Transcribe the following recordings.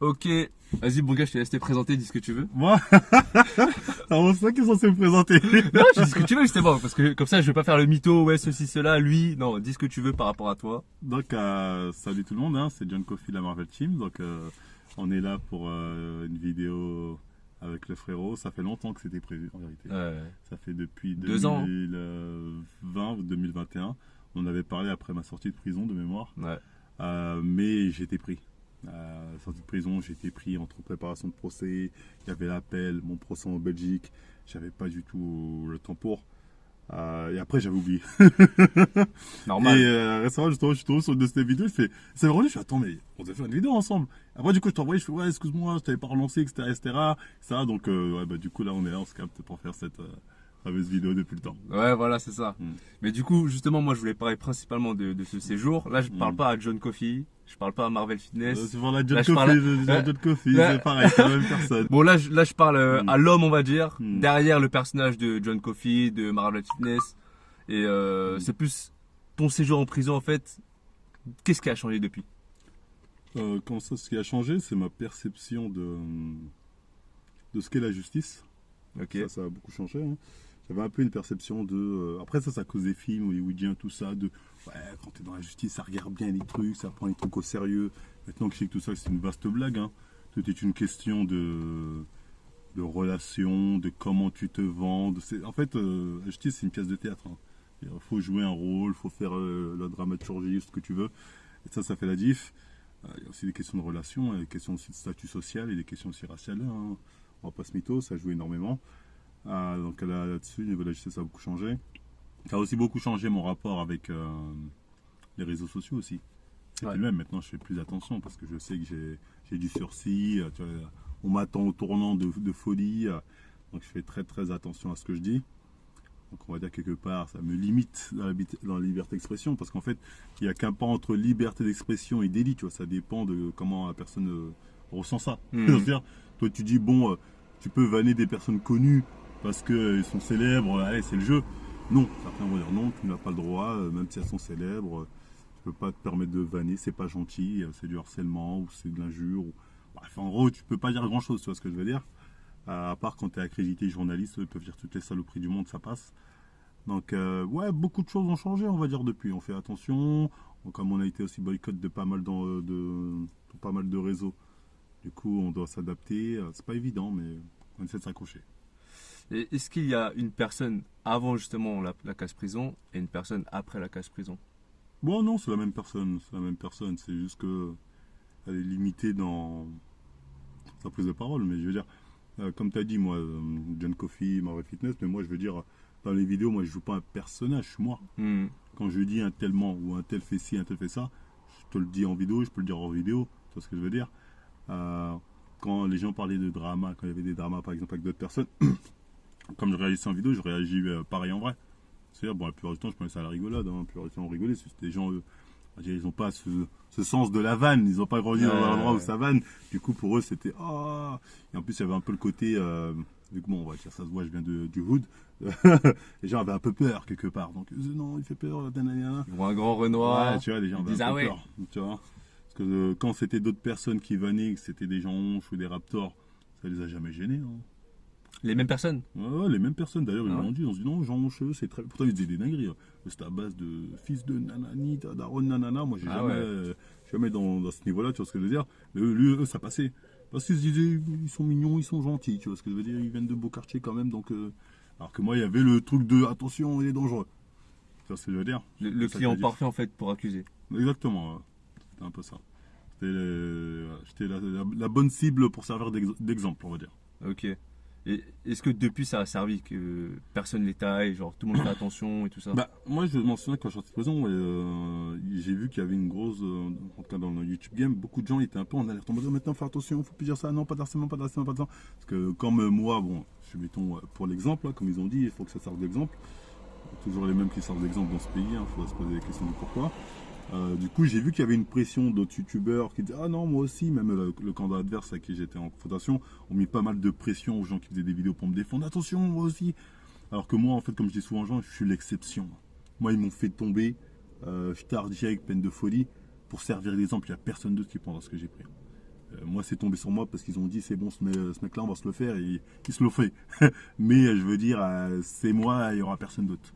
Ok, vas-y bon gars, je te laisse te présenter, dis ce que tu veux. Moi alors, c'est toi qui est censé me présenter. Non, je dis ce que tu veux justement, parce que comme ça je vais pas faire le mytho, ouais ceci, cela, lui. Non, dis ce que tu veux par rapport à toi. Donc, salut tout le monde, hein, c'est John Coffey de la Marvel Team. Donc, on est là pour une vidéo avec le frérot. Ça fait longtemps que c'était prévu en vérité. Ça fait depuis 2 ans. 2020 ou 2021. On avait parlé après ma sortie de prison de mémoire. Ouais. Mais j'étais pris. Sortie de prison, j'ai été pris entre préparation de procès, il y avait l'appel, mon procès en Belgique, j'avais pas du tout le temps pour. Et après j'avais oublié. Normal. Et récemment justement je suis tombé sur une de ces vidéos, c'est vrai, je fais attends mais on devait faire une vidéo ensemble. Après du coup je t'envoie, je fais ouais excuse-moi, je t'avais pas relancé, etc. Ça, donc ouais, bah, du coup là on est là, on se capte pour faire cette fameuse vidéo depuis le temps. Ouais, voilà, c'est ça. Mm. Mais du coup, justement, moi, je voulais parler principalement de ce séjour. Là, je parle pas à John Coffey, je parle pas à Marvel Fitness. C'est voir la Là, John je parle- Coffey, John Coffey, Là- c'est pareil, c'est la même personne. Bon, là, je parle à l'homme, on va dire, Mm. derrière le personnage de John Coffey, de Marvel Fitness. Et c'est plus ton séjour en prison, en fait. Qu'est-ce qui a changé depuis? Comme ça, ce qui a changé, c'est ma perception de ce qu'est la justice. Ok. Ça a beaucoup changé. Hein. J'avais un peu une perception de. Après, ça, à cause des films hollywoodiens, tout ça. Ouais, quand t'es dans la justice, ça regarde bien les trucs, ça prend les trucs au sérieux. Maintenant que je sais que tout ça, c'est une vaste blague. Hein. Tout est une question de relation, de comment tu te vends. En fait, la justice, c'est une pièce de théâtre. Hein. Il faut jouer un rôle, il faut faire la dramaturgie, ce que tu veux. Et ça fait la diff. Il y a aussi des questions de relations, des questions aussi de statut social et des questions aussi raciales. Hein. On va pas se mytho, ça joue énormément. Donc là-dessus, au niveau de la justice, ça a beaucoup changé. Ça a aussi beaucoup changé mon rapport avec les réseaux sociaux aussi. C'est plus le même. Maintenant, je fais plus attention parce que je sais que j'ai du sursis. Tu vois, on m'attend au tournant de folie. Donc je fais très très attention à ce que je dis. Donc on va dire quelque part, ça me limite dans la liberté d'expression, parce qu'en fait, il n'y a qu'un pas entre liberté d'expression et délit, tu vois, ça dépend de comment la personne ressent ça. C'est-à-dire, toi tu dis, bon, tu peux vanner des personnes connues parce qu'elles sont célèbres, allez, c'est le jeu. Non, certains vont dire non, tu n'as pas le droit, même si elles sont célèbres, tu peux pas te permettre de vanner, c'est pas gentil, c'est du harcèlement, ou c'est de l'injure. Bref, en gros, tu peux pas dire grand-chose, tu vois ce que je veux dire. À part quand tu es accrédité journaliste, ils peuvent dire toutes les saloperies du monde, ça passe. Donc, ouais, beaucoup de choses ont changé, on va dire, depuis. On fait attention. Comme on a été aussi boycott de pas mal, pas mal de réseaux, du coup, on doit s'adapter. C'est pas évident, mais on essaie de s'accrocher. Et est-ce qu'il y a une personne avant justement la case prison et une personne après la case prison? Bon, non, c'est la même personne. C'est la même personne. C'est juste que elle est limitée dans sa prise de parole. Mais je veux dire, comme tu as dit, moi, John Coffey, Marvel Fitness, mais moi, je veux dire, dans les vidéos, moi, je joue pas un personnage, je suis moi. Quand je dis un tel ment ou un tel fait ci, un tel fait ça, je te le dis en vidéo, je peux le dire hors vidéo. Tu vois ce que je veux dire? Quand les gens parlaient de drama, quand il y avait des dramas, par exemple, avec d'autres personnes, comme je réagissais en vidéo, je réagis pareil en vrai. C'est-à-dire, bon, la plupart du temps, je prenais ça à la rigolade. Hein, la plupart du temps, on rigolait. C'est des gens, ils n'ont pas ce sens de la vanne. Ils n'ont pas grandi dans un endroit où ça vanne. Du coup, pour eux, c'était ah. Et en plus, il y avait un peu le côté. Vu que bon, on va dire, ça se voit, je viens du hood. Les gens avaient un peu peur quelque part. Donc, non, il fait peur. Ils voient un grand Renoir. Ouais, tu vois, les gens avaient un peu peur. Tu vois. Parce que quand c'était d'autres personnes qui vannaient, que c'était des gens honches ou des raptors, ça les a jamais gênés. Hein. Les mêmes personines? Ouais, les mêmes personnes d'ailleurs, ils l'ont dit. On se dit non, Jean Honcheux, c'est très. Pourtant, ils disaient des dingueries. Hein. C'était à base de fils de nanani, daron nanana. Moi, j'ai jamais dans ce niveau-là, tu vois ce que je veux dire. Mais eux, ça passait. Parce qu'ils se disaient, ils sont mignons, ils sont gentils, tu vois ce que je veux dire. Ils viennent de beaux quartiers quand même, donc. Alors que moi, il y avait le truc de attention, il est dangereux. Tu vois ce que je veux dire. Le client parfait en fait pour accuser. Exactement. C'était un peu ça. J'étais la bonne cible pour servir d'exemple, on va dire. Ok. Et est-ce que depuis ça a servi que personne les taille, genre tout le monde fait attention et tout ça? Bah, moi je m'en souviens quand je suis sorti de prison, j'ai vu qu'il y avait une grosse, en tout cas dans le YouTube game, beaucoup de gens étaient un peu en alerte en mode maintenant faire attention, faut plus dire ça, non pas d'harcèlement, pas d'harcèlement, pas de ça. Parce que comme moi, bon, je suis mettons pour l'exemple, hein, comme ils ont dit, il faut que ça serve d'exemple. Toujours les mêmes qui servent d'exemple dans ce pays, il faut se poser la question de pourquoi. Du coup, j'ai vu qu'il y avait une pression d'autres youtubeurs qui disaient ah non, moi aussi, même le candidat adverse à qui j'étais en confrontation, ont mis pas mal de pression aux gens qui faisaient des vidéos pour me défendre. Attention, moi aussi. Alors que moi, en fait, comme je dis souvent aux gens, je suis l'exception. Moi, ils m'ont fait tomber, j'étais hardi avec peine de folie, pour servir d'exemple. Il n'y a personne d'autre qui prendra ce que j'ai pris. Moi, c'est tombé sur moi parce qu'ils ont dit c'est bon, ce mec-là, on va se le faire et il se le fait. Mais je veux dire, c'est moi, il n'y aura personne d'autre.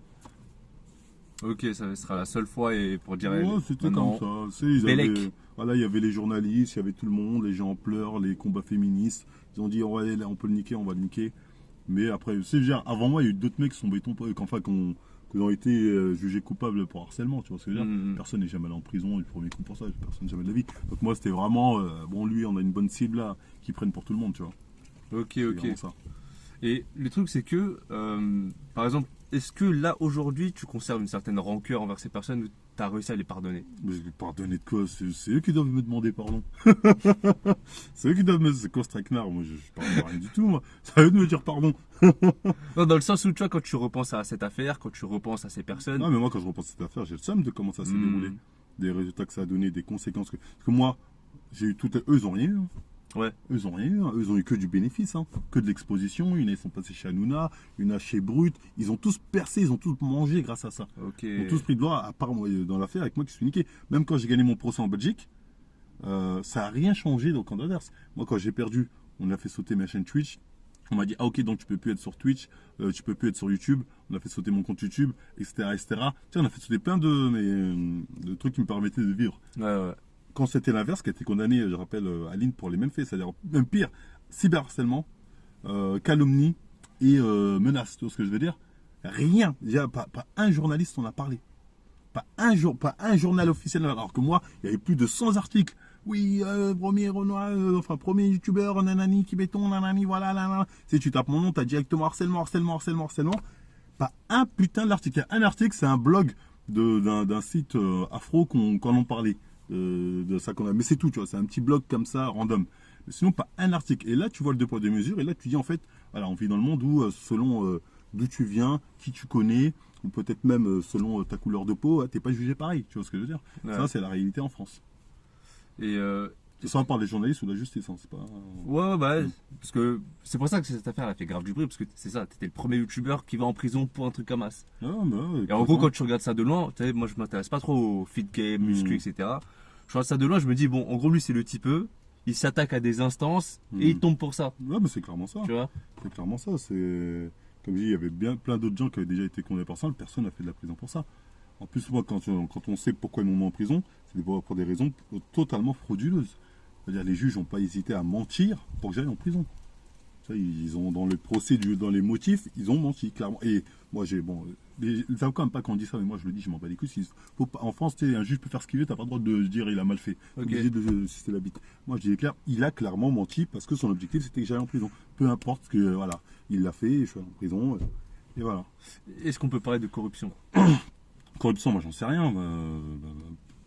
Ok, ça sera la seule fois et pour dire. Ouais, c'était maintenant, comme ça. Tu sais, ils Bellec. voilà, il y avait les journalistes, il y avait tout le monde, les gens pleurent, les combats féministes. Ils ont dit ouais, là, on peut le niquer, on va le niquer. Mais après, c'est dire, avant moi, il y a eu d'autres mecs qui sont béton, qui ont été jugés coupables pour harcèlement. Tu vois ce que je veux dire? Mhm. Personne n'est jamais allé en prison du premier coup pour ça. Personne jamais de la vie. Donc moi, c'était vraiment bon, lui, on a une bonne cible là, qui prennent pour tout le monde, tu vois. Ok, C'est ok. vraiment ça. Et le truc, c'est que, par exemple, est-ce que là, aujourd'hui, tu conserves une certaine rancœur envers ces personnes ou tu as réussi à les pardonner? Mais pardonner de quoi? C'est eux qui doivent me demander pardon. C'est eux qui doivent me. C'est quoi ce traquenard? Moi, je pardonne rien du tout, moi. C'est à eux de me dire pardon. Non, dans le sens où, tu vois, quand tu repenses à cette affaire, quand tu repenses à ces personnes. Non, mais moi, quand je repense à cette affaire, j'ai le seum de comment ça s'est déroulé. Des résultats que ça a donné, des conséquences. Parce que moi, j'ai eu tout. Eux, ils ont rien eu. Hein. Ouais. Eux, ils ont rien eu. Hein. Eux, ils ont eu que du bénéfice, hein. Que de l'exposition. Ils sont passés chez Hanouna, une chez Brut. Ils ont tous percé, ils ont tous mangé grâce à ça. Ok. Ils ont tous pris de droit, à part moi, dans l'affaire, avec moi qui suis niqué. Même quand j'ai gagné mon procès en Belgique, ça n'a rien changé dans le camp adverse. Moi, quand j'ai perdu, on a fait sauter ma chaîne Twitch. On m'a dit, ah ok, donc tu peux plus être sur Twitch, tu peux plus être sur YouTube. On a fait sauter mon compte YouTube, etc. etc. Tu sais, on a fait sauter plein de trucs qui me permettaient de vivre. Ouais, ouais. Quand c'était l'inverse, qui a été condamné, je rappelle, Aline, pour les mêmes faits, c'est-à-dire même pire, cyberharcèlement, calomnie et menace. Tu vois ce que je veux dire? Rien. Déjà, pas un journaliste en a parlé. Pas un journal officiel. Alors que moi, il y avait plus de 100 articles. Oui, premier Renoir, premier youtubeur, nanani, qui béton, nanani, voilà, nanana. Si tu tapes mon nom, tu as directement harcèlement. Pas un putain d'article. Un article, c'est un blog d'un site afro qu'on en parlait. De ça qu'on a. Mais c'est tout, tu vois. C'est un petit blog comme ça, random. Mais sinon, pas un article. Et là, tu vois le deux poids, deux mesures. Et là, tu dis, en fait, voilà, on vit dans le monde où, selon d'où tu viens, qui tu connais, ou peut-être même selon ta couleur de peau, t'es pas jugé pareil. Tu vois ce que je veux dire? Ouais. Ça, c'est la réalité en France. Et C'est ça, on parle des journalistes ou de la justice, hein, c'est pas. ouais, bah, parce que c'est pour ça que cette affaire elle a fait grave du bruit, parce que c'est ça, t'étais le premier youtubeur qui va en prison pour un truc comme ça. Ah, bah, ouais, Et en gros, quand tu regardes ça de loin, tu sais, moi je m'intéresse pas trop au fit game, muscu, etc. Je regarde ça de loin, je me dis, bon, en gros, lui c'est le typeux, il s'attaque à des instances et il tombe pour ça. Ouais, mais c'est clairement ça. Tu vois? C'est clairement ça. C'est comme je dis, il y avait bien plein d'autres gens qui avaient déjà été condamnés pour ça. Personne n'a fait de la prison pour ça. En plus, moi, quand on sait pourquoi ils m'ont mis en prison, c'est pour des raisons totalement frauduleuses. C'est-à-dire, les juges n'ont pas hésité à mentir pour que j'aille en prison. Ça, ils ont dans le procès, dans les motifs, ils ont menti clairement. Et moi, les avocats n'aiment pas quand on dit ça, mais moi je le dis, je m'en bats les couilles. En France, un juge peut faire ce qu'il veut, t'as pas le droit de dire il a mal fait. Ok. Obligé de sister la bite. Moi, je dis clair, il a clairement menti parce que son objectif c'était que j'aille en prison. Peu importe ce que, voilà, il l'a fait, je suis en prison, et voilà. Est-ce qu'on peut parler de corruption? Corruption, moi j'en sais rien.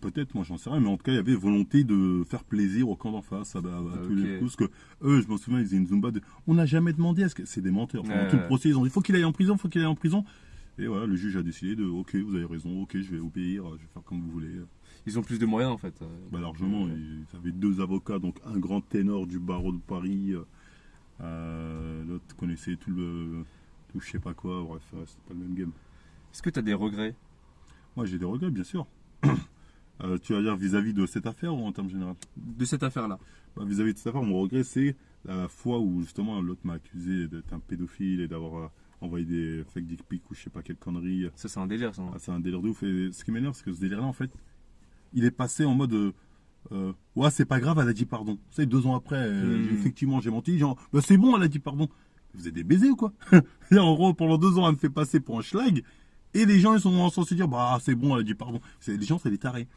Peut-être, moi j'en sais rien, mais en tout cas, il y avait volonté de faire plaisir au camp d'en face, à tous les coups. Parce que eux, je me souviens, ils faisaient une zumba de. On n'a jamais demandé à ce que. C'est des menteurs. Pendant tout le procès, ils ont dit faut qu'il aille en prison, faut qu'il aille en prison. Et voilà, le juge a décidé de ok, vous avez raison, ok, je vais obéir, je vais faire comme vous voulez. Ils ont plus de moyens en fait. Bah, largement, ils avaient deux avocats, donc un grand ténor du barreau de Paris, l'autre connaissait tout je sais pas quoi, bref, c'est pas le même game. Est-ce que tu as des regrets? Moi j'ai des regrets, bien sûr. Tu vas dire vis-à-vis de cette affaire ou en termes généraux? De cette affaire-là? Vis-à-vis de cette affaire, mon regret, c'est la fois où justement l'autre m'a accusé d'être un pédophile et d'avoir envoyé des fake dick pics ou je sais pas quelle connerie. Ça, c'est un délire, ça. C'est un délire de ouf. Et ce qui m'énerve, c'est que ce délire-là, en fait, il est passé en mode ouais, c'est pas grave, elle a dit pardon. Tu sais, 2 ans après, effectivement, j'ai menti. Genre, bah, c'est bon, elle a dit pardon. Vous êtes des baisers ou quoi? Et en gros, pendant 2 ans, elle me fait passer pour un schlag. Et les gens, ils sont censés dire, bah, c'est bon, elle a dit pardon. Les gens, c'est des tarés.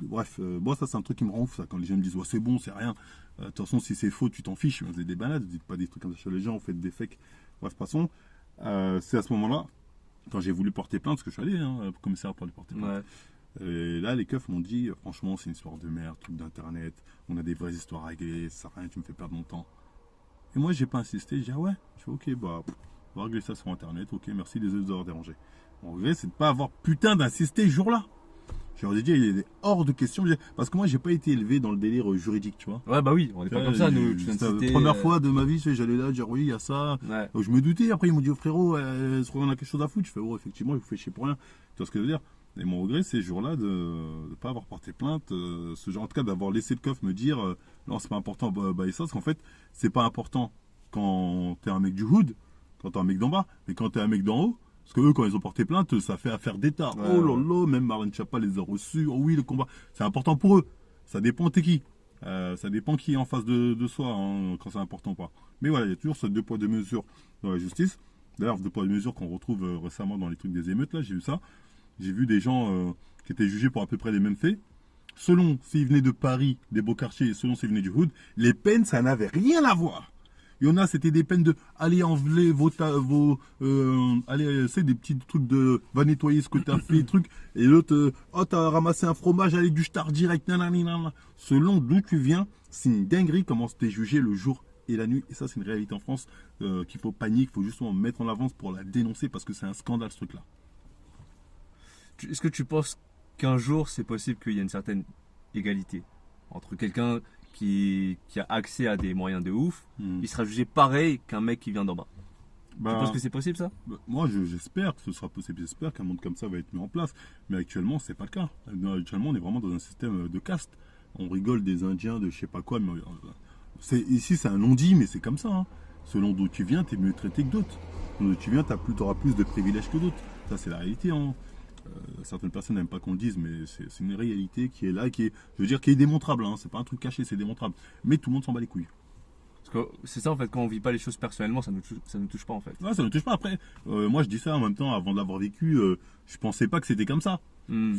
Bref, moi ça c'est un truc qui me rend ouf ça, quand les gens me disent ouais, c'est bon, c'est rien, de toute façon si c'est faux tu t'en fiches, vous êtes des balades, vous dites pas des trucs comme ça sur les gens, vous faites des fakes. Bref, passons. C'est à ce moment là quand j'ai voulu porter plainte, parce que je suis allé au commissariat pour aller porter plainte, et là les keufs m'ont dit franchement c'est une histoire de merde, truc d'internet, on a des vraies histoires à régler, ça sert à rien, tu me fais perdre mon temps. Et moi j'ai pas insisté, j'ai dit ah ouais, je fais ok, bah on va régler ça sur internet, ok, merci, désolé de vous avoir dérangé. Mon regret c'est de pas avoir putain d'insister ce jour là. J'aurais dit, il est hors de question. Parce que moi, j'ai pas été élevé dans le délire juridique, tu vois. Ouais, bah oui, on est pas comme ça, nous. C'était la première fois de ma vie, j'allais là, dire oui, il y a ça. Ouais. Donc, je me doutais. Après, ils m'ont dit, oh, frérot, est-ce qu'on a quelque chose à foutre? Je fais, oh, effectivement, il vous fait chier pour rien. Tu vois ce que je veux dire? Et mon regret, c'est ce jour-là de ne pas avoir porté plainte, ce genre, en tout cas d'avoir laissé le coffre me dire non, c'est pas important, et ça, parce qu'en fait, c'est pas important quand t'es un mec du hood, quand t'es un mec d'en bas, mais quand t'es un mec d'en haut, parce que eux, quand ils ont porté plainte, ça fait affaire d'État. Ouais, Oh là ouais. là, même Marlène Schiappa les a reçus. Oh oui, le combat, c'est important pour eux. Ça dépend t'es qui. Ça dépend qui est en face de soi, hein, quand c'est important ou pas. Mais voilà, il y a toujours ce deux poids deux mesures dans la justice. D'ailleurs, deux poids deux mesures qu'on retrouve récemment dans les trucs des émeutes, là, j'ai vu ça. J'ai vu des gens qui étaient jugés pour à peu près les mêmes faits. Selon s'ils venaient de Paris, des beaux quartiers, selon s'ils venaient du hood, les peines, ça n'avait rien à voir. Il y en a, c'était des peines de aller enlever allez, c'est des petits trucs de va nettoyer ce que t'as fait, trucs. Et l'autre, oh t'as ramassé un fromage, allez du star direct, nanana. Selon d'où tu viens, c'est une dinguerie comment t'es jugé le jour et la nuit. Et ça, c'est une réalité en France qu'il faut paniquer, qu'il faut justement mettre en avance pour la dénoncer parce que c'est un scandale ce truc-là. Est-ce que tu penses qu'un jour c'est possible qu'il y ait une certaine égalité entre quelqu'un qui a accès à des moyens de ouf, il sera jugé pareil qu'un mec qui vient d'en bas? Tu penses que c'est possible ça? Moi, j'espère que ce sera possible. J'espère qu'un monde comme ça va être mis en place. Mais actuellement, c'est pas le cas. Actuellement, on est vraiment dans un système de caste. On rigole des Indiens, de je sais pas quoi. Mais ici, c'est un non-dit, mais c'est comme ça. Hein. Selon d'où tu viens, tu es mieux traité que d'autres. D'où tu viens, tu auras plus de privilèges que d'autres. Ça, c'est la réalité. Hein. Certaines personnes n'aiment pas qu'on le dise, mais c'est une réalité qui est là, qui est démontrable. Hein. C'est pas un truc caché, c'est démontrable. Mais tout le monde s'en bat les couilles. Parce que c'est ça en fait, quand on vit pas les choses personnellement, ça nous touche pas en fait. Ouais, ça ne touche pas. Après, moi, je dis ça en même temps, avant de l'avoir vécu, je pensais pas que c'était comme ça.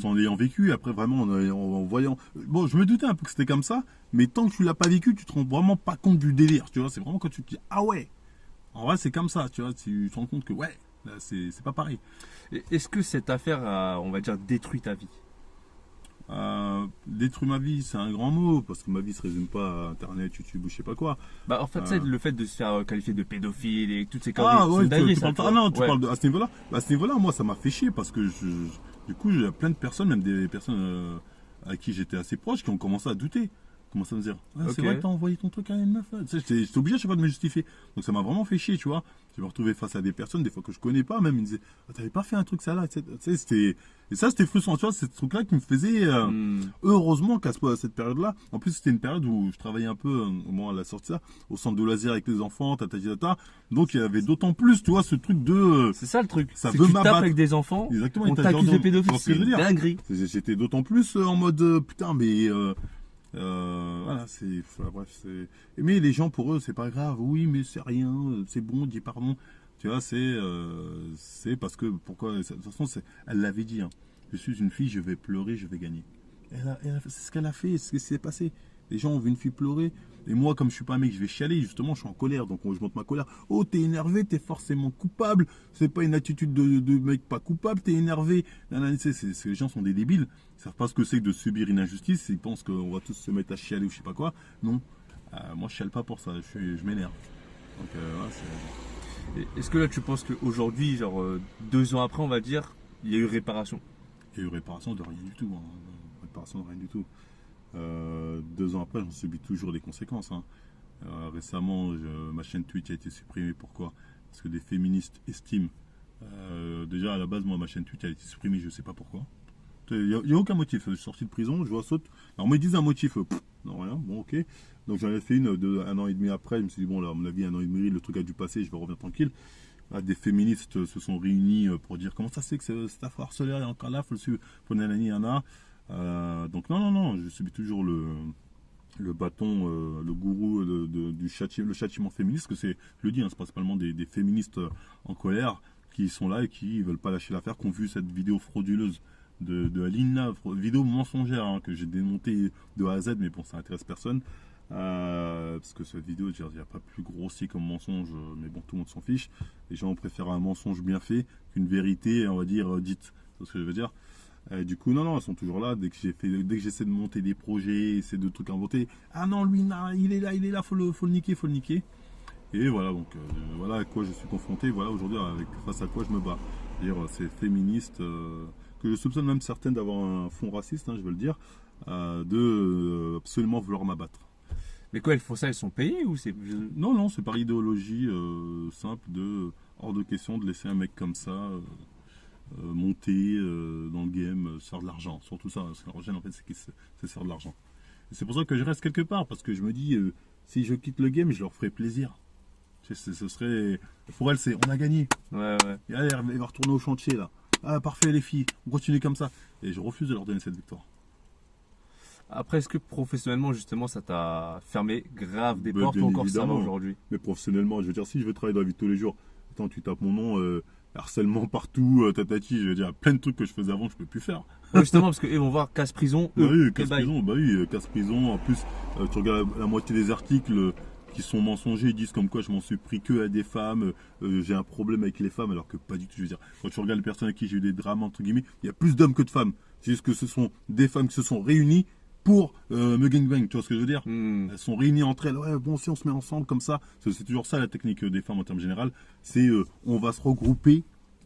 Sans l'ayant vécu, après vraiment en voyant. Bon, je me doutais un peu que c'était comme ça, mais tant que tu l'as pas vécu, tu te rends vraiment pas compte du délire. Tu vois, c'est vraiment quand tu te dis ah ouais, en vrai c'est comme ça. Tu vois, tu te rends compte que ouais, là, c'est pas pareil. Est-ce que cette affaire a, on va dire, détruit ta vie? Détruire ma vie, c'est un grand mot, parce que ma vie se résume pas à Internet, YouTube ou je sais pas quoi. Bah en fait, c'est le fait de se faire qualifier de pédophile et toutes ces Ah conneries, ouais, c'est une dinguerie, tu ça, parles, tu vois. non, tu Ouais. parles à ce niveau-là. Bah, à ce niveau-là, moi, ça m'a fait chier parce que du coup, il y a plein de personnes, même des personnes à qui j'étais assez proche, qui ont commencé à douter. Commencé à me dire, ah, c'est Ok. vrai que t'as envoyé ton truc à une meuf. Là. Tu sais, j'étais obligé à chaque fois de me justifier. Donc ça m'a vraiment fait chier, tu vois. Je me retrouvais face à des personnes, des fois que je connais pas, même ils me disaient, ah, t'avais pas fait un truc ça là. Tu sais, et ça, c'était frustrant, tu vois. C'est ce truc-là qui me faisait, heureusement qu'à cette période-là, en plus c'était une période où je travaillais un peu, au moment de la sortie de ça, au centre de loisirs avec les enfants, tata. Donc il y avait d'autant plus, tu vois, ce truc de, C'est ça le truc. ça C'est veut que tu tapes m'abattre. avec des enfants, Exactement, on il t'a t'accuse dit, de pédophile, tu vois ce que c'est je veux une dire. dinguerie. J'étais d'autant plus en mode putain, mais voilà, bref, mais les gens pour eux c'est pas grave. Oui, mais c'est rien, c'est bon, dis pardon. Tu vois, c'est parce que pourquoi de toute façon, elle l'avait dit. Hein. Je suis une fille, je vais pleurer, je vais gagner. C'est ce qu'elle a fait, c'est ce qui s'est passé. Les gens ont vu une fille pleurer. Et moi, comme je suis pas un mec, je vais chialer. Justement, je suis en colère, donc je monte ma colère. Oh, t'es énervé, t'es forcément coupable. C'est pas une attitude de mec pas coupable, t'es énervé. Nanana, les gens sont des débiles. Ils savent pas ce que c'est que de subir une injustice. Ils pensent qu'on va tous se mettre à chialer ou je sais pas quoi. Non, moi je chiale pas pour ça. Je m'énerve. Donc voilà, Est-ce que là tu penses qu'aujourd'hui, genre 2 ans après, on va dire, il y a eu réparation? il y a eu réparation de rien du tout. Hein. Réparation de rien du tout. 2 ans après, j'en subis toujours les conséquences. Hein. Récemment, ma chaîne Twitch a été supprimée. Pourquoi? Parce que des féministes estiment. Déjà, à la base, moi, ma chaîne Twitch a été supprimée, je sais pas pourquoi. Il n'y a aucun motif. Je suis sorti de prison, je vois saute. Alors, moi, ils disent un motif. Non, rien. Bon, ok. Donc, j'en ai fait une 1 an et demi après. Je me suis dit, bon, là, à mon avis, 1 an et demi, le truc a dû passer, je vais revenir tranquille. Là, des féministes se sont réunis pour dire comment ça c'est que cette affaire harceleur est encore là, faut le suivre, faut nanani, yana. Donc non, je subis toujours le bâton, le gourou du le châtiment féministe, que c'est, je le dis, hein, c'est principalement des féministes en colère qui sont là et qui veulent pas lâcher l'affaire, qui ont vu cette vidéo frauduleuse de Alina, vidéo mensongère hein, que j'ai démontée de A à Z, mais bon, ça intéresse personne. Parce que cette vidéo, il n'y a pas plus grossier comme mensonge, mais bon, tout le monde s'en fiche. Les gens préfèrent un mensonge bien fait qu'une vérité, on va dire, dite. C'est ce que je veux dire. Du coup, non, elles sont toujours là. Dès que j'essaie de monter des projets, essayer de trucs inventés, ah non, lui, non, il est là, faut le niquer. Et voilà, donc voilà à quoi je suis confronté. Voilà aujourd'hui face à quoi je me bats. C'est-à-dire ces féministes que je soupçonne même certaines d'avoir un fond raciste, hein, je veux le dire, de absolument vouloir m'abattre. Mais quoi, elles font ça, elles sont payées ou c'est... Non, c'est par idéologie simple hors de question de laisser un mec comme ça monter dans le game, se faire de l'argent. Surtout ça, ce qui leur gêne en fait, c'est se faire de l'argent. Et c'est pour ça que je reste quelque part, parce que je me dis, si je quitte le game, je leur ferai plaisir. Ce serait. Pour elles, c'est on a gagné. Ouais, ouais. Et allez, elle va retourner au chantier là. Ah, parfait les filles, on continue comme ça. Et je refuse de leur donner cette victoire. Après, est-ce que professionnellement, justement, ça t'a fermé grave des Ben, portes bien ou encore ça va évidemment. aujourd'hui? Mais professionnellement, je veux dire, si je veux travailler dans la vie de tous les jours, attends, tu tapes mon nom, harcèlement partout, tatati, je veux dire, plein de trucs que je faisais avant que je peux plus faire. Ouais, justement, parce qu'ils vont voir casse-prison. Bah oui, quel bail. casse-prison, bah oui, casse-prison. En plus, tu regardes la moitié des articles qui sont mensongers, ils disent comme quoi je m'en suis pris que à des femmes, j'ai un problème avec les femmes, alors que pas du tout. Je veux dire, quand tu regardes les personnes avec qui j'ai eu des drames, entre guillemets, il y a plus d'hommes que de femmes. C'est juste que ce sont des femmes qui se sont réunies pour me gangbang, tu vois ce que je veux dire? Elles sont réunies entre elles, ouais, bon, si on se met ensemble comme ça, c'est toujours ça la technique des femmes en termes général, c'est on va se regrouper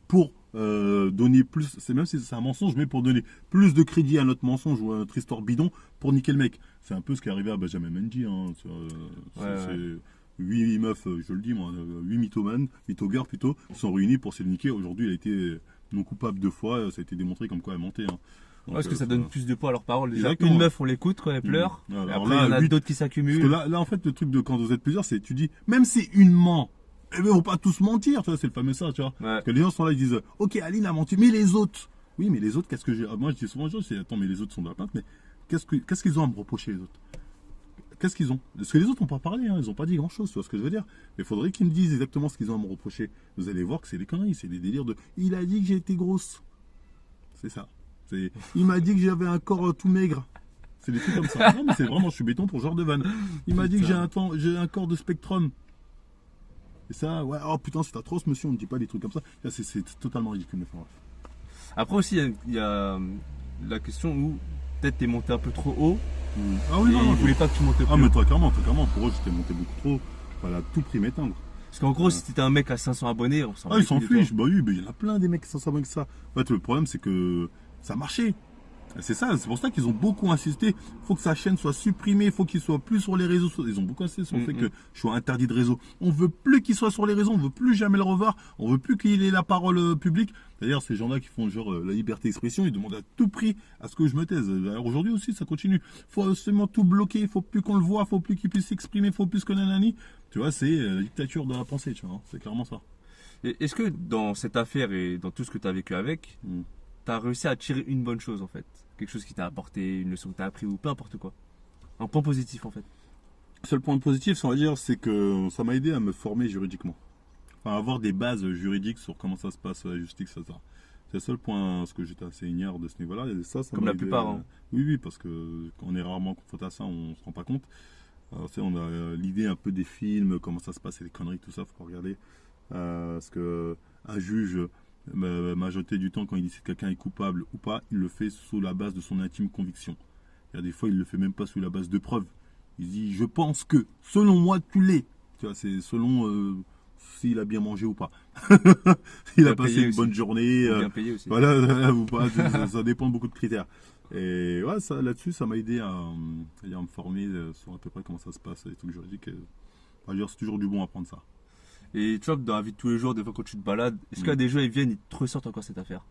pour donner plus, c'est même si c'est un mensonge, mais pour donner plus de crédit à notre mensonge ou à notre histoire bidon pour niquer le mec. C'est un peu ce qui est arrivé à Benjamin Mendy. Hein. C'est 8 meufs, je le dis moi, 8 mythomanes, mythogirls plutôt, qui sont réunis pour se le niquer. Aujourd'hui, il a été non coupable 2 fois, ça a été démontré comme quoi elle mentait. Hein. Donc, parce que ça donne plus de poids à leurs paroles. Déjà, Exactement. une meuf, on l'écoute quand elle pleure. Et après, il y en a d'autres qui s'accumulent. Parce que là, en fait, le truc de quand vous êtes plusieurs, c'est tu dis, même si une ment, eh ben, on va pas tous mentir, tu vois, c'est le fameux ça, tu vois. Ouais. Parce que les gens sont là, ils disent, ok, Aline a menti, mais les autres. Oui, mais les autres, qu'est-ce que j'ai. Moi, je dis souvent aux gens, attends, mais les autres sont dans la plainte, mais qu'est-ce qu'ils ont à me reprocher, les autres? Qu'est-ce qu'ils ont? Parce que les autres n'ont pas parlé, hein, ils n'ont pas dit grand-chose, tu vois ce que je veux dire. Mais il faudrait qu'ils me disent exactement ce qu'ils ont à me reprocher. Vous allez voir que c'est des conneries, c'est des délires de. Il a dit que j'ai été grosse. C'est ça. Il m'a dit que j'avais un corps tout maigre. C'est des trucs comme ça. Non, mais c'est vraiment, je suis béton pour ce genre de vanne. Il m'a dit que j'ai un corps de spectrum. Et ça, ouais, oh putain, c'est atroce, monsieur, on ne dit pas des trucs comme ça. Là, c'est totalement ridicule. Après aussi, il y a la question où peut-être t'es monté un peu trop haut. Ah oui, et non, ils voulaient pas que tu montes plus Ah, mais haut. très clairement. Pour eux, j'étais monté beaucoup trop. Fallait à tout prix m'éteindre. Parce qu'en gros, si t'étais un mec à 500 abonnés, on s'en Ah, ils s'en fiche de toi. fichent. Bah oui, mais il y en a plein des mecs qui s'en savent que ça. En fait, le problème, c'est que ça marchait. C'est ça, c'est pour ça qu'ils ont beaucoup insisté. Il faut que sa chaîne soit supprimée, il faut qu'il soit plus sur les réseaux sociaux. Ils ont beaucoup insisté sur le fait que je sois interdit de réseau. On veut plus qu'il soit sur les réseaux, on veut plus jamais le revoir, on veut plus qu'il ait la parole publique. D'ailleurs, ces gens-là qui font genre la liberté d'expression, ils demandent à tout prix à ce que je me taise. Alors aujourd'hui aussi, ça continue. Il faut absolument tout bloquer, il faut plus qu'on le voit, il faut plus qu'il puisse s'exprimer, il faut plus que nanani. Tu vois, c'est la dictature de la pensée, tu vois. C'est clairement ça. Et est-ce que dans cette affaire et dans tout ce que tu as vécu avec, t'as réussi à tirer une bonne chose en fait? Quelque chose qui t'a apporté, une leçon que t'as appris ou peu importe quoi. Un point positif en fait. Seul point positif, on va dire, c'est que ça m'a aidé à me former juridiquement. Enfin, avoir des bases juridiques sur comment ça se passe la justice, ça. C'est le seul point, parce que j'étais assez ignare de ce niveau-là. Et ça Comme m'a la aidé, plupart. Hein. Oui, parce que quand on est rarement confronté à ça, on se rend pas compte. Alors, on a l'idée un peu des films, comment ça se passe, et les conneries, tout ça, faut pas regarder. Parce que un juge, majorité du temps, quand il dit si quelqu'un est coupable ou pas, il le fait sous la base de son intime conviction. Il y a des fois, il le fait même pas sous la base de preuves. Il dit, je pense que, selon moi, tu l'es. Tu vois, c'est selon s'il a bien mangé ou pas. Il a passé une bonne journée. Bien payé aussi. Voilà, ou pas, ça dépend de beaucoup de critères. Et ouais, ça, là-dessus, ça m'a aidé à me former sur à peu près comment ça se passe, les trucs juridiques. C'est toujours du bon à prendre ça. Et tu vois que dans la vie de tous les jours, des fois quand tu te balades, est-ce qu'il y a des gens ils viennent, ils te ressortent encore cette affaire?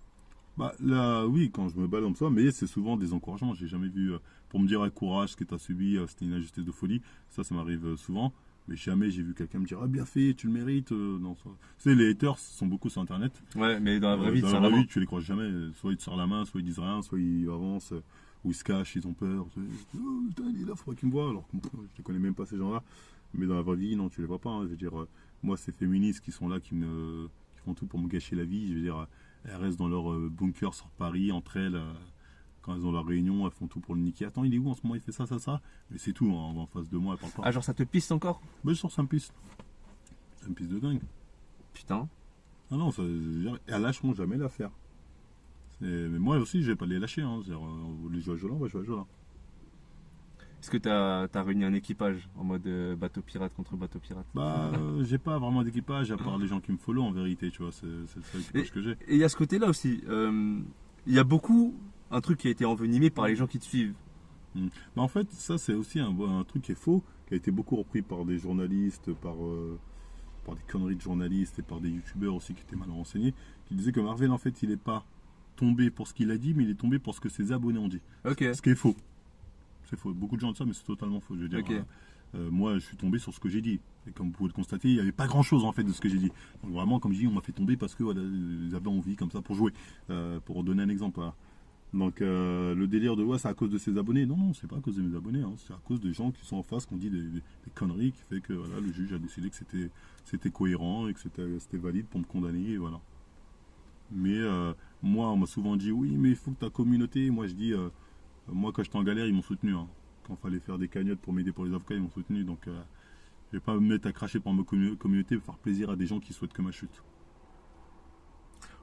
Bah là, oui, quand je me balade comme ça, mais c'est souvent des encouragements. J'ai jamais vu pour me dire courage, ce que tu as subi, c'était une injustice de folie. Ça m'arrive souvent. Mais jamais j'ai vu quelqu'un me dire ah bien fait, tu le mérites. Non, ça. Tu sais, les haters sont beaucoup sur internet. Ouais, mais dans la vraie vie, dans la vraie vie, tu les croises jamais. Soit ils te serrent la main, soit ils disent rien, soit ils avancent, ou ils se cachent, ils ont peur. Oh, putain, il est là, faudrait qu'il me voit. Alors que je ne connais même pas ces gens-là. Mais dans la vraie vie, non, tu les vois pas. Hein. Je veux dire, moi, ces féministes qui sont là, qui font tout pour me gâcher la vie. Je veux dire, elles restent dans leur bunker sur Paris, entre elles. Quand elles ont leur réunion, elles font tout pour le niquer. Attends, il est où en ce moment? Il fait ça. Mais c'est tout, hein, en face de moi, elle parle pas. Ah, genre ça te piste encore? Bah, je sors, ça me piste. Ça me piste de dingue. Putain. Ah non, elles lâcheront jamais l'affaire. Mais moi aussi, je vais pas les lâcher. Hein. Les jouer à Jolan, on va jouer à Jolan. Est-ce que t'as réuni un équipage en mode bateau pirate contre bateau pirate? Bah, j'ai pas vraiment d'équipage à part les gens qui me follow en vérité, tu vois. C'est le seul équipage que j'ai. Et il y a ce côté-là aussi. Il y a beaucoup un truc qui a été envenimé par les gens qui te suivent. Bah, en fait, ça c'est aussi un truc qui est faux, qui a été beaucoup repris par des journalistes, par par des conneries de journalistes et par des youtubeurs aussi qui étaient mal renseignés, qui disaient que Marvel, en fait, il n'est pas tombé pour ce qu'il a dit, mais il est tombé pour ce que ses abonnés ont dit. Ok. Ce qui est faux. C'est faux. Beaucoup de gens disent ça, mais c'est totalement faux. Je veux dire, Ok. moi, je suis tombé sur ce que j'ai dit. Et comme vous pouvez le constater, il n'y avait pas grand-chose en fait de ce que j'ai dit. Donc vraiment, comme je dis, on m'a fait tomber parce que voilà, ils avaient envie comme ça pour jouer. Pour donner un exemple. Voilà. Donc le délire de ouais, c'est à cause de ses abonnés. Non, non, c'est pas à cause de mes abonnés. Hein. C'est à cause des gens qui sont en face, qui ont dit des conneries, qui fait que voilà, le juge a décidé que c'était cohérent et que c'était valide pour me condamner. Et voilà. Mais moi, on m'a souvent dit oui, mais il faut que ta communauté. Moi, je dis moi, quand j'étais en galère, ils m'ont soutenu. Hein. Quand il fallait faire des cagnottes pour m'aider pour les avocats, ils m'ont soutenu. Donc, je vais pas me mettre à cracher pour ma communauté pour faire plaisir à des gens qui souhaitent que ma chute.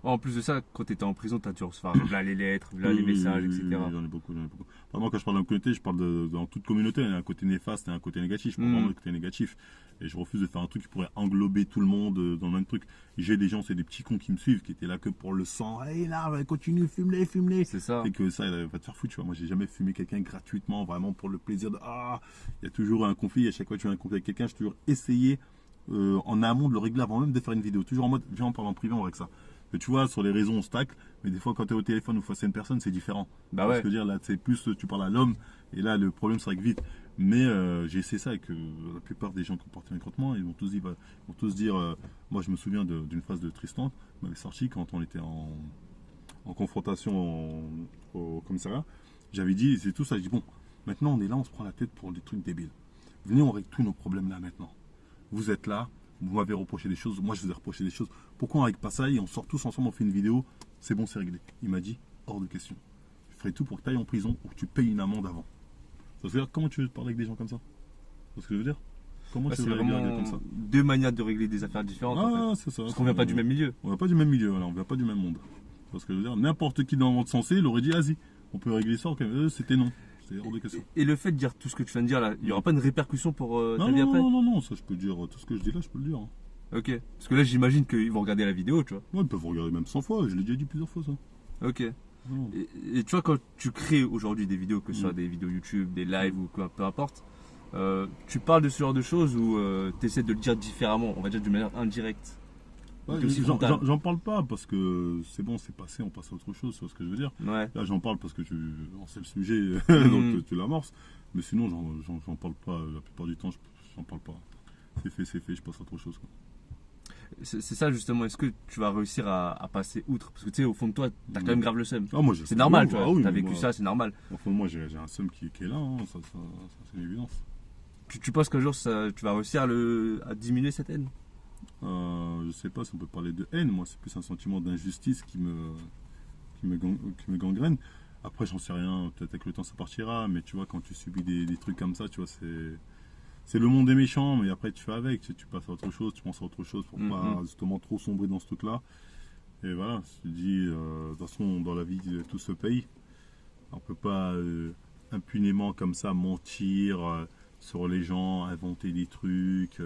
En plus de ça, quand tu étais en prison, tu as dû recevoir là les lettres, là les messages, etc. J'en ai beaucoup, j'en ai beaucoup. Pardon, quand je parle de communauté, je parle dans toute communauté. Il y a un côté néfaste et un côté négatif. Je parle vraiment du côté négatif. Et je refuse de faire un truc qui pourrait englober tout le monde dans le même truc. J'ai des gens, c'est des petits cons qui me suivent, qui étaient là que pour le sang. Hey là, continue, fume-les, fume-les. C'est ça. Et que ça, il va te faire foutre, tu vois. Moi, j'ai jamais fumé quelqu'un gratuitement, vraiment pour le plaisir de. Ah, il y a toujours un conflit. À chaque fois que tu as un conflit avec quelqu'un, j'ai toujours essayé en amont de le régler avant même de faire une vidéo. Toujours en mode, viens, on parle en privé, on règle ça. Mais tu vois, sur les réseaux, on se tacle, mais des fois, quand tu es au téléphone ou face à une personne, c'est différent. Bah ouais. Parce que dire, là, c'est plus, tu parles à l'homme, et là, le problème, ça règle vite. Mais j'ai essayé ça avec la plupart des gens qui ont porté contre moi, ils vont tous dire, moi, je me souviens d'une phrase de Tristan, qui m'avait sorti quand on était en confrontation au commissariat. J'avais dit, c'est tout ça, je dis, bon, maintenant, on est là, on se prend la tête pour des trucs débiles. Venez, on règle tous nos problèmes là, maintenant. Vous êtes là. Vous m'avez reproché des choses, moi je vous ai reproché des choses. Pourquoi on règle pas ça et on sort tous ensemble, on fait une vidéo, c'est bon, c'est réglé. Il m'a dit, hors de question. Je ferai tout pour que tu ailles en prison ou que tu payes une amende avant. Ça veut dire, comment tu veux parler avec des gens comme ça? C'est ce que je veux dire? Comment tu veux régler comme ça? Deux manières de régler des affaires différentes. Ah, en fait. c'est ça. Parce qu'on vient pas du même milieu. On vient pas du même milieu, voilà, on vient pas du même monde. C'est ce que je veux dire. N'importe qui dans le monde sensé, il aurait dit, vas-y, on peut régler ça, c'était non. C'est hors de question. Et le fait de dire tout ce que tu viens de dire là, il n'y aura pas de répercussion pour ta non, vie après? non, ça je peux dire, tout ce que je dis là, je peux le dire. Hein. Ok. Parce que là, j'imagine qu'ils vont regarder la vidéo, tu vois. Ouais, ils peuvent regarder même 100 fois, je l'ai déjà dit plusieurs fois ça. Ok. Non. Et tu vois, quand tu crées aujourd'hui des vidéos, que ce soit des vidéos YouTube, des lives ou peu importe, tu parles de ce genre de choses ou tu essaies de le dire différemment, on va dire d'une manière indirecte? Ouais, j'en parle pas parce que c'est bon, c'est passé, on passe à autre chose, c'est ce que je veux dire. Ouais. Là, j'en parle parce que c'est le sujet, donc tu l'amorces. Mais sinon, j'en parle pas. La plupart du temps, j'en parle pas. C'est fait, je passe à autre chose. Quoi. C'est ça justement, est-ce que tu vas réussir à passer outre? Parce que tu sais, au fond de toi, t'as quand même grave le seum. Ah, moi, c'est normal, tu vois. Ah, oui, t'as vécu moi, ça, c'est normal. Au fond de moi, j'ai un seum qui est là, hein, ça c'est une évidence. Tu penses qu'un jour, tu vas réussir à diminuer cette haine? Je sais pas si on peut parler de haine, moi c'est plus un sentiment d'injustice qui me gangrène. Après j'en sais rien, peut-être avec le temps ça partira, mais tu vois quand tu subis des trucs comme ça, tu vois c'est le monde des méchants, mais après tu fais avec, tu passes à autre chose, tu penses à autre chose pour pas justement trop sombrer dans ce truc là. Et voilà, je te dis, de toute façon dans la vie tout se paye. On peut pas impunément comme ça mentir sur les gens, inventer des trucs.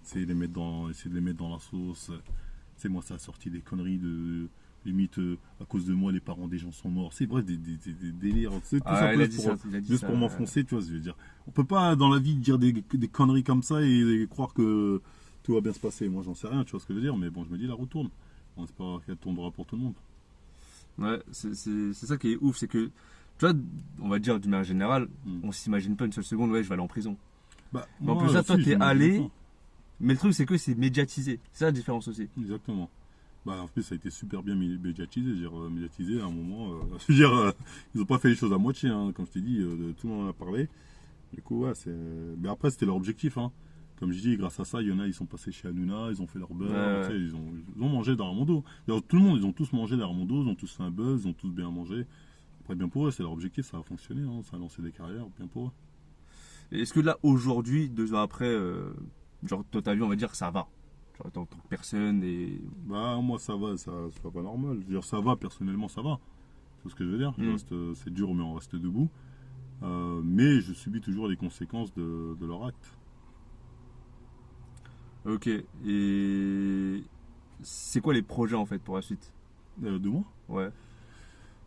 Essayer de les mettre dans la sauce. C'est moi, ça a sorti des conneries de limite à cause de moi, les parents des gens sont morts. C'est bref, des délires. C'est tout ça juste pour m'enfoncer, tu vois. Je veux dire, on peut pas dans la vie dire des conneries comme ça et croire que tout va bien se passer. Moi, j'en sais rien, tu vois ce que je veux dire. Mais bon, je me dis, la roue tourne. On espère qu'elle tournera pour tout le monde. Ouais, c'est ça qui est ouf, c'est que tu vois, on va dire d'une manière générale, on s'imagine pas une seule seconde, ouais, je vais aller en prison. Bah, mais en plus ça, toi, t'es allé. Mais le truc, c'est que c'est médiatisé. C'est ça la différence aussi. Exactement. Bah, en plus, ça a été super bien médiatisé. Médiatisé à un moment. Ils n'ont pas fait les choses à moitié. Hein, comme je t'ai dit, tout le monde en a parlé. Du coup, ouais, mais après, c'était leur objectif. Hein. Comme je dis, grâce à ça, il y en a, ils sont passés chez Hanouna, ils ont fait leur beurre. Ouais. Ils ont mangé derrière mon dos. Tout le monde, ils ont tous mangé derrière mon dos, ils ont tous fait un buzz, ils ont tous bien mangé. Après, bien pour eux, c'est leur objectif, ça a fonctionné. Hein, ça a lancé des carrières, bien pour eux. Et est-ce que là, aujourd'hui, 2 ans après. Genre, toi, ta vie, on va dire que ça va. Genre, en tant que personne et. Bah, moi, ça va normal. Je veux dire, ça va, personnellement, ça va. C'est ce que je veux dire. C'est dur, mais on reste debout. Mais je subis toujours les conséquences de leur acte. Ok. Et. C'est quoi les projets, en fait, pour la suite? De moi? Ouais.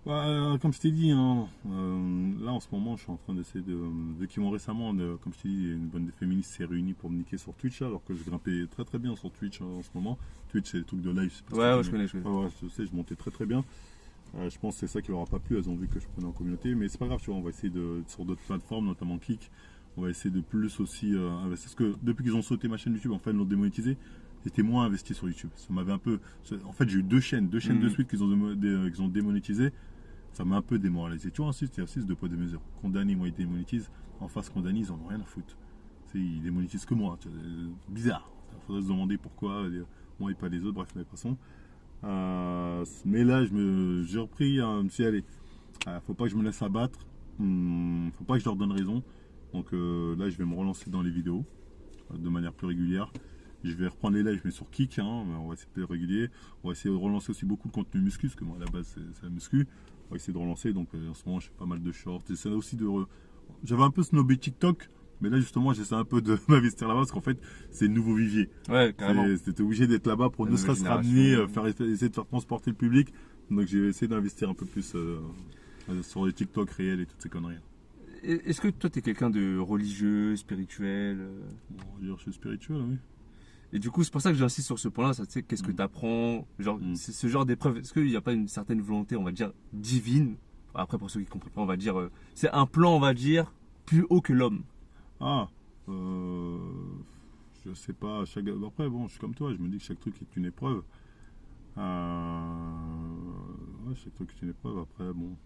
Comme je t'ai dit, hein, là en ce moment je suis en train d'essayer de qui m'ont récemment, comme je t'ai dit, une bande de féministes s'est réunie pour me niquer sur Twitch, alors que je grimpais très très bien sur Twitch en ce moment. Twitch c'est le truc de live, je sais pas si Ouais, tu ouais, je connais. Ouais, je sais, je montais très très bien. Je pense que c'est ça qui leur a pas plu, elles ont vu que je prenais en communauté, mais c'est pas grave, tu vois, on va essayer sur d'autres plateformes, notamment Kik, on va essayer de plus aussi investir. Parce que depuis qu'ils ont sauté ma chaîne YouTube, enfin ils l'ont démonétisé, j'étais moins investi sur YouTube. Ça m'avait un peu. En fait, j'ai eu deux chaînes de suite qu'ils ont démonétisées. Ça m'a un peu démoralisé. Tu vois, ensuite, il y a aussi deux poids, deux mesures. Condamné, moi, ils démonétisent. En face, condamné, ils en ont rien à foutre. Ils démonétisent que moi. Bizarre. Il faudrait se demander pourquoi, moi et pas les autres. Bref, mais passons. Mais là, j'ai repris, je me suis dit, allez, faut pas que je me laisse abattre. Faut pas que je leur donne raison. Donc là, je vais me relancer dans les vidéos de manière plus régulière. Je vais reprendre les lives, mais sur Kik, hein, on va essayer de être régulier. On va essayer de relancer aussi beaucoup de contenu muscu, parce que moi, à la base, c'est la muscu. On va essayer de relancer. Donc en ce moment, je fais pas mal de shorts. J'essaie aussi J'avais un peu snobé TikTok, mais là, justement, j'essaie un peu de m'investir là-bas, parce qu'en fait, c'est le nouveau vivier. Ouais, carrément. C'était obligé d'être là-bas pour ne serait-ce ramener, essayer de faire transporter le public. Donc j'ai essayé d'investir un peu plus sur les TikTok réels et toutes ces conneries. Est-ce que toi, t'es quelqu'un de religieux, spirituel Bon, on va dire, je suis spirituel, oui. Et du coup, c'est pour ça que j'insiste sur ce point-là. Tu sais, qu'est-ce que tu apprends? Genre, c'est ce genre d'épreuve. Est-ce qu'il n'y a pas une certaine volonté, on va dire, divine? Après, pour ceux qui ne comprennent pas, on va dire, c'est un plan, on va dire, plus haut que l'homme. Je sais pas. Après, bon, je suis comme toi. Je me dis que chaque truc est une épreuve. Ouais, chaque truc est une épreuve. Après, bon.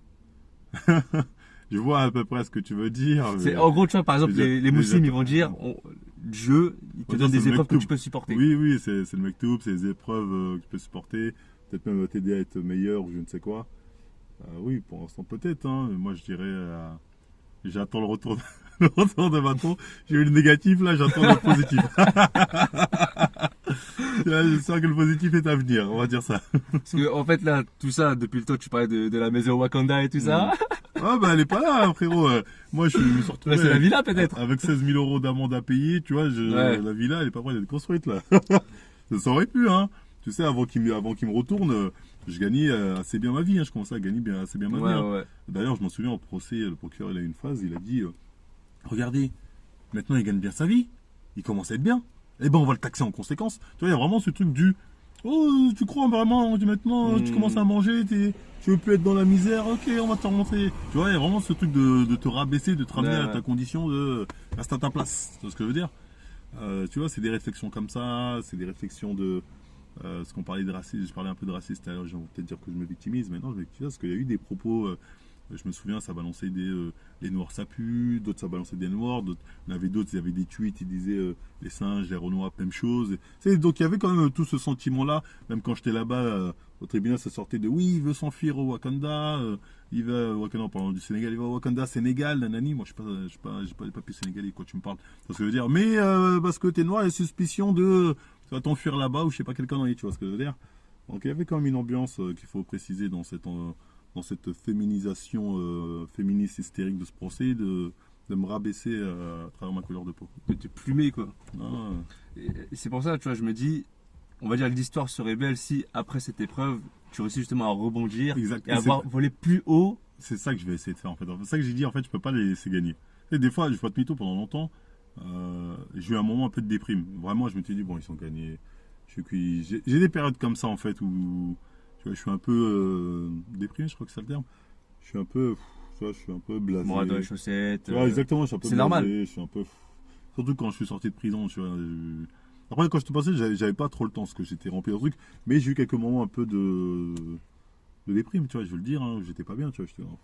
Je vois à peu près ce que tu veux dire. En gros, tu vois, par exemple, les musulmans, ils vont dire, Dieu, il te donne des épreuves que tu peux supporter. Oui, c'est le mektoub, c'est des épreuves que tu peux supporter. Peut-être même t'aider à être meilleur ou je ne sais quoi. Oui, pour l'instant, peut-être. Hein. Moi, je dirais, j'attends le retour de bâton. J'ai eu le négatif, là, j'attends le positif. Je sens que le positif est à venir, on va dire ça. Parce que, en fait, là, tout ça, depuis le temps, tu parlais de la maison Wakanda et tout ça. Ah, bah, elle est pas là, frérot. Moi, je me suis retrouvé. Là, c'est la villa, peut-être. Avec 16 000 euros d'amende à payer, tu vois, la villa, elle est pas prête d'être construite, là. Ça aurait pu, hein. Tu sais, avant qu'il me retourne, je gagnais assez bien ma vie, hein. Je commençais à gagner assez bien ma vie. Hein. Ouais. D'ailleurs, je m'en souviens, au procès, le procureur, il a eu une phrase, il a dit, regardez, maintenant, il gagne bien sa vie. Il commence à être bien. Eh ben, on va le taxer en conséquence. Tu vois, il y a vraiment ce truc du, oh, tu crois vraiment que maintenant, tu commences à manger, tu veux plus être dans la misère, ok, on va te remonter. Tu vois, il y a vraiment ce truc de te rabaisser, de te ramener à ta condition de reste à ta place. Tu vois ce que je veux dire? Tu vois, c'est des réflexions comme ça, c'est des réflexions de ce qu'on parlait de racisme. Je parlais un peu de racisme tout à l'heure, je vais peut-être dire que je me victimise, mais non, je me victimise parce qu'il y a eu des propos. Je me souviens, ça balançait les noirs ça pue, d'autres ça balançait des noirs, il y avait d'autres, il y avait des tweets, ils disaient les singes, les renois, même chose. Donc il y avait quand même tout ce sentiment-là, même quand j'étais là-bas au tribunal, ça sortait de oui, il veut s'enfuir au Wakanda, il va au Wakanda en parlant du Sénégal, il va au Wakanda, Sénégal, nanani. Moi, j'ai pas les papiers sénégalais, quoi, tu me parles. C'est ce que je veux dire. Mais parce que t'es noir, il y a suspicion de tu vas t'enfuir là-bas ou je sais pas quel connerie, tu vois ce que je veux dire. Donc il y avait quand même une ambiance qu'il faut préciser dans cette féminisation féministe hystérique de ce procès, de me rabaisser à travers ma couleur de peau. De te plumer, quoi. Ah. Et c'est pour ça, tu vois, je me dis, on va dire que l'histoire serait belle si, après cette épreuve, tu réussis justement à rebondir et avoir volé plus haut. C'est ça que je vais essayer de faire, en fait. C'est ça que j'ai dit, en fait, je peux pas les laisser gagner. Et des fois, je fais pas de mytho pendant longtemps. J'ai eu un moment un peu de déprime. Vraiment, je me suis dit, bon, ils sont gagnés. J'ai des périodes comme ça, en fait, où tu vois, je suis un peu déprimé, je crois que c'est le terme. Je suis un peu blasé. Moi, dans les chaussettes. Tu vois, exactement, je suis un peu c'est blasé. normal. Je suis un peu... Surtout quand je suis sorti de prison, tu vois. Après, quand je te passais, j'avais pas trop le temps, parce que j'étais rempli de trucs. Mais j'ai eu quelques moments un peu de déprime, tu vois, je veux le dire. Hein, j'étais pas bien, tu vois.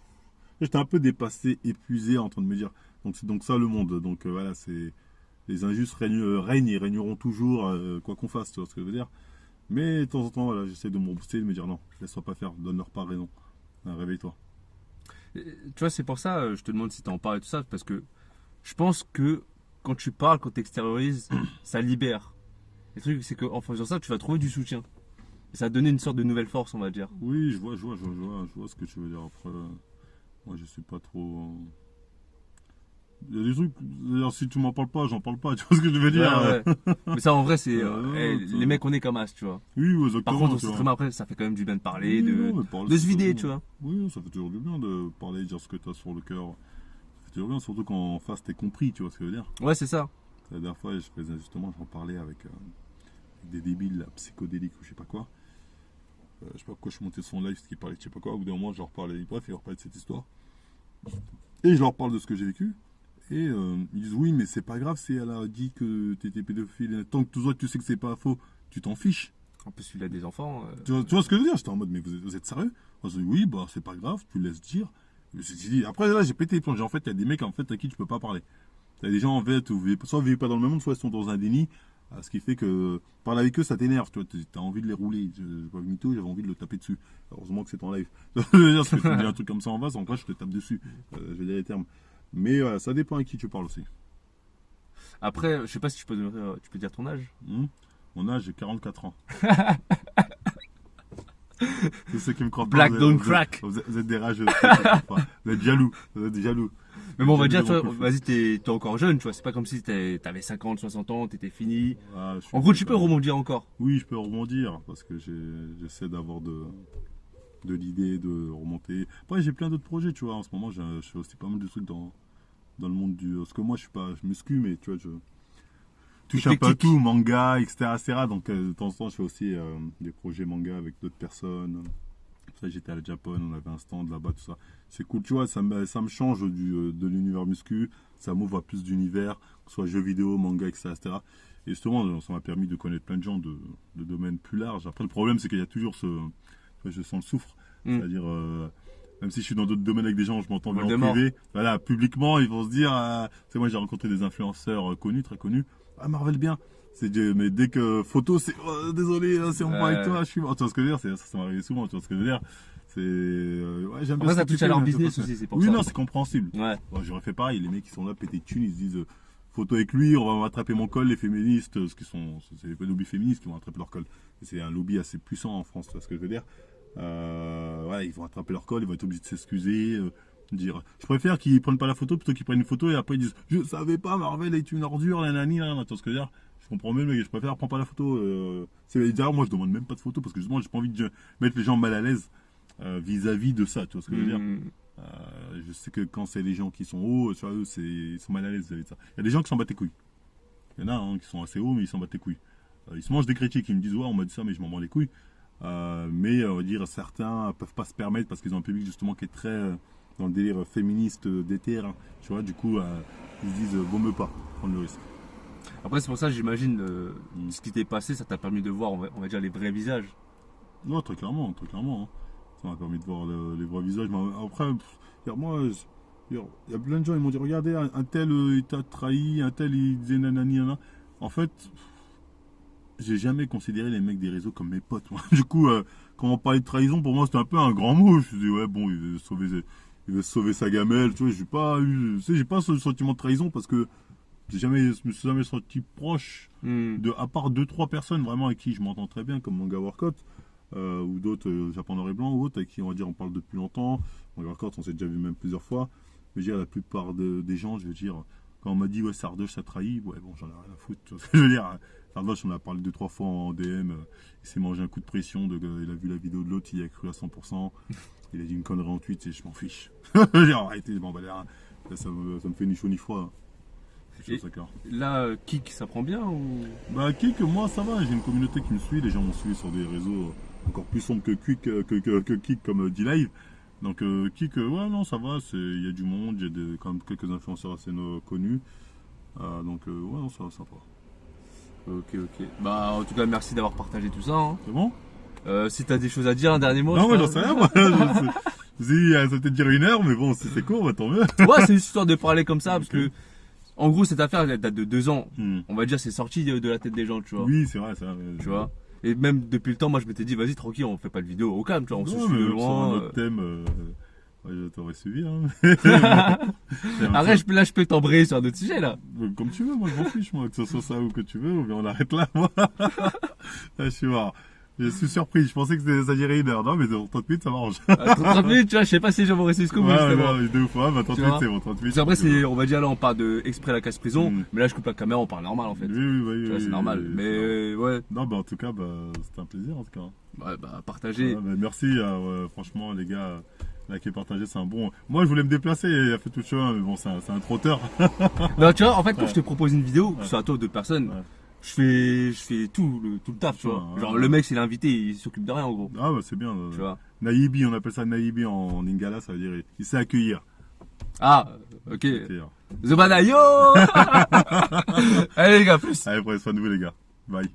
J'étais un peu dépassé, épuisé, en train de me dire. Donc c'est donc ça le monde. Donc voilà, c'est... Les injustes règnent et régneront toujours, quoi qu'on fasse, tu vois ce que je veux dire. Mais de temps en temps, voilà, j'essaie de me rebooster, de me dire non, laisse-toi pas faire, donne-leur pas raison. Réveille-toi. Tu vois, c'est pour ça, je te demande si tu en parles et tout ça, parce que je pense que quand tu parles, quand tu extériorises, ça libère. Le truc, c'est qu'en faisant ça, tu vas trouver du soutien. Et ça va donner une sorte de nouvelle force, on va dire. Oui, je vois ce que tu veux dire. Après, moi, je suis pas trop... Il y a des trucs, d'ailleurs, si tu m'en parles pas, j'en parle pas, tu vois ce que je veux dire? Ouais. Mais ça, en vrai, c'est. Ouais, Les mecs, on est comme as, tu vois. Oui, ouais, exactement. Par contre, on tu sait vois. très bien après, ça fait quand même du bien de parler, Oui, non, mais parler, de se c'est vider, toujours- tu vois. Oui, ça fait toujours du bien de parler, dire ce que tu as sur le cœur. Ça fait toujours bien, surtout quand en face t'es compris, tu vois ce que je veux dire. Ouais, c'est ça. La dernière fois, j'en parlais avec des débiles, là, psychodéliques ou je sais pas quoi. Je sais pas pourquoi je montais son live, parce qu'ils parlaient de je sais pas quoi. Au bout d'un moment, je leur parlais, bref, ils leur parlaient de cette histoire. Et je leur parle de ce que j'ai vécu. Et ils disent oui, mais c'est pas grave si elle a dit que t'étais pédophile. Tant que toi tu sais que c'est pas faux, tu t'en fiches. En plus, il a des enfants. Tu vois ce que je veux dire? J'étais en mode, mais vous êtes sérieux? Moi, je dis oui, bah c'est pas grave, tu laisses dire. J'ai dit, après là, j'ai pété les plombs. En fait, il y a des mecs en fait à qui tu peux pas parler. Il y a des gens en fait, soit vous vivez pas dans le même monde, soit ils sont dans un déni. Ce qui fait que parler avec eux, ça t'énerve. Tu vois, t'as envie de les rouler. Pas mytho, j'avais envie de le taper dessus. Heureusement que c'est en live. Je veux dire, si tu dis un truc comme ça en face, en vrai, je te tape dessus. Je vais dire les termes. Mais ça dépend à qui tu parles aussi. Après, je sais pas si tu peux dire ton âge. Mon âge, j'ai 44 ans. C'est ceux qui me croient pas. Black don't crack. Vous êtes des rageux. Vous êtes jaloux. Vous êtes jaloux. Mais bon, on va dire, tu vois, vas-y, t'es encore jeune, tu vois. C'est pas comme si t'avais 50, 60 ans, t'étais fini. En gros, tu peux rebondir encore. Oui, je peux rebondir parce que j'essaie d'avoir de l'idée de remonter. Après, j'ai plein d'autres projets, tu vois. En ce moment, je fais aussi pas mal de trucs dans le monde du. Parce que moi, je muscu, mais tu vois, je touche un peu à tout, manga, etc. Donc, de temps en temps, je fais aussi des projets manga avec d'autres personnes. Ça, j'étais à la Japon, on avait un stand là-bas, tout ça. C'est cool, tu vois, ça me change de l'univers muscu, ça m'ouvre à plus d'univers, que ce soit jeux vidéo, manga, etc. Et justement, ça m'a permis de connaître plein de gens de domaines plus larges. Après, le problème, c'est qu'il y a toujours je sens le souffre. C'est-à-dire, même si je suis dans d'autres domaines avec des gens, je m'entends bien en privé. Voilà, publiquement, ils vont se dire, tu sais, moi, j'ai rencontré des influenceurs connus, très connus. Ah, Marvel bien. Mais dès que photo, c'est désolé, si on parle avec toi, je suis mort. Tu vois ce que je veux dire? Ça m'arrive souvent, tu vois ce que je veux dire? Ouais, j'aime bien. Ça touche à leur business aussi, c'est pour ça. Oui, non, c'est compréhensible. Ouais. Bon, j'aurais fait pareil, les mecs qui sont là, pétés de thunes, ils se disent photo avec lui, on va attraper mon col, les féministes, c'est les lobbies féministes qui vont attraper leur col. Et c'est un lobby assez puissant en France, tu vois ce que je veux dire? Voilà, ils vont attraper leur col, ils vont être obligés de s'excuser. Dire, je préfère qu'ils prennent pas la photo plutôt qu'ils prennent une photo et après ils disent je savais pas, Marvel est une ordure, nanani, tu vois ce que je veux dire? Je comprends même, mais je préfère prendre pas la photo. D'ailleurs, moi je demande même pas de photo parce que justement j'ai pas envie de mettre les gens mal à l'aise vis-à-vis de ça, tu vois ce que je veux dire? Je sais que quand c'est les gens qui sont hauts, tu vois, eux, ils sont mal à l'aise vis-à-vis de ça. Il y a des gens qui s'en battent les couilles. Il y en a qui sont assez hauts, mais ils s'en battent les couilles. Ils se mangent des critiques, ils me disent ouais, on m'a dit ça, mais je m'en bats les couilles. Mais on va dire certains peuvent pas se permettre parce qu'ils ont un public justement qui est très dans le délire féministe d'éther, hein, tu vois, du coup ils se disent vaut mieux pas prendre le risque. Après, c'est pour ça, j'imagine, ce qui t'est passé, ça t'a permis de voir, on va dire, les vrais visages. Non, très clairement. Hein. Ça m'a permis de voir les vrais visages. Mais après, moi, il y a plein de gens, ils m'ont dit, regardez, un tel, il t'a trahi, un tel, il disait nanani, nanana. En fait, j'ai jamais considéré les mecs des réseaux comme mes potes, moi. Du coup, quand on parlait de trahison, pour moi, c'était un peu un grand mot. Je me suis dit, ouais, bon, il veut sauver sa gamelle, tu vois, j'ai pas ce sentiment de trahison parce que je me suis jamais senti proche à part 2-3 personnes vraiment avec qui je m'entends très bien, comme Manga Workout, ou d'autres Japon Noir et Blanc ou autres avec qui on va dire on parle depuis longtemps. Manga Workout, on s'est déjà vu même plusieurs fois. Je veux dire, la plupart des gens, je veux dire, quand on m'a dit ouais, Sardoche ça trahit, ouais, bon, j'en ai rien à foutre, tu vois ce que je veux dire. Sardoche, on a parlé 2-3 fois en DM, il s'est mangé un coup de pression, il a vu la vidéo de l'autre, il y a cru à 100%. Il a dit une connerie en tweet et je m'en fiche. J'ai arrêté, bon, bah, ça me fait ni chaud ni froid. Là, Kik, ça prend bien ou... Bah, Kik, moi ça va, j'ai une communauté qui me suit, les gens m'ont suivi sur des réseaux encore plus sombres que Kik comme D-Live. Donc Kik, ouais, non, ça va, il y a du monde, il y a quand même quelques influenceurs assez connus. Donc, ouais, non, ça va, sympa. Ok. Bah, en tout cas, merci d'avoir partagé tout ça. Hein. C'est bon? Si t'as des choses à dire, un dernier mot. Non, moi j'en sais rien, moi. Ça peut peut-être dire 1 heure, mais bon, si c'est court, bah, tant mieux. Ouais, c'est une histoire de parler comme ça, parce que, en gros, cette affaire, elle date de 2 ans. On va dire, c'est sorti de la tête des gens, tu vois. Oui, c'est vrai, ça. Tu vois. Et même depuis le temps, moi, je m'étais dit, vas-y, tranquille, on fait pas de vidéo au calme, tu vois, on se suit de loin. Sur un autre thème, ouais, je t'aurais suivi, hein. Arrête, là, je peux t'embrayer sur un autre sujet, là. Comme tu veux, moi, je m'en fiche, moi, que ce soit ça ou que tu veux, ou bien on arrête là, moi. Là, je suis mort. Je suis surpris, je pensais que ça dirait 1 heure. Non, mais dans 30 minutes, ça m'arrange. 30 minutes, tu vois, je sais pas si les gens vont rester jusqu'au bout, justement. Ouais, 2 fois, 30 Tu minutes, vois. c'est bon, 30 minutes. Après, on va dire là, on parle de exprès la casse-prison, Mm. mais là, je coupe la caméra, on parle normal, en fait. Oui, Tu vois, oui, c'est normal. oui, Mais, c'est ouais, normal. Non, bah, en tout cas, c'était un plaisir, en tout cas. ouais, bah, partager. Ouais, bah, merci, franchement, les gars. Liker, partager, c'est un bon. Moi, je voulais me déplacer, il a fait tout le chemin, mais bon, c'est un trotteur. Non, tu vois, en fait, quand Ouais. je te propose une vidéo, que Ouais. ce soit à toi ou d'autres personnes, Ouais. je fais tout le taf, tu vois. Ouais, Genre, ouais. le mec, s'il est invité, il s'occupe de rien, en gros. Ah, bah, c'est bien. Tu vois. Naibi, on appelle ça Naibi en lingala, ça veut dire il sait accueillir. Ah, ok. Accueillir. Zobana, yo! Allez, les gars, plus. Allez, prenez soin de vous, les gars. Bye.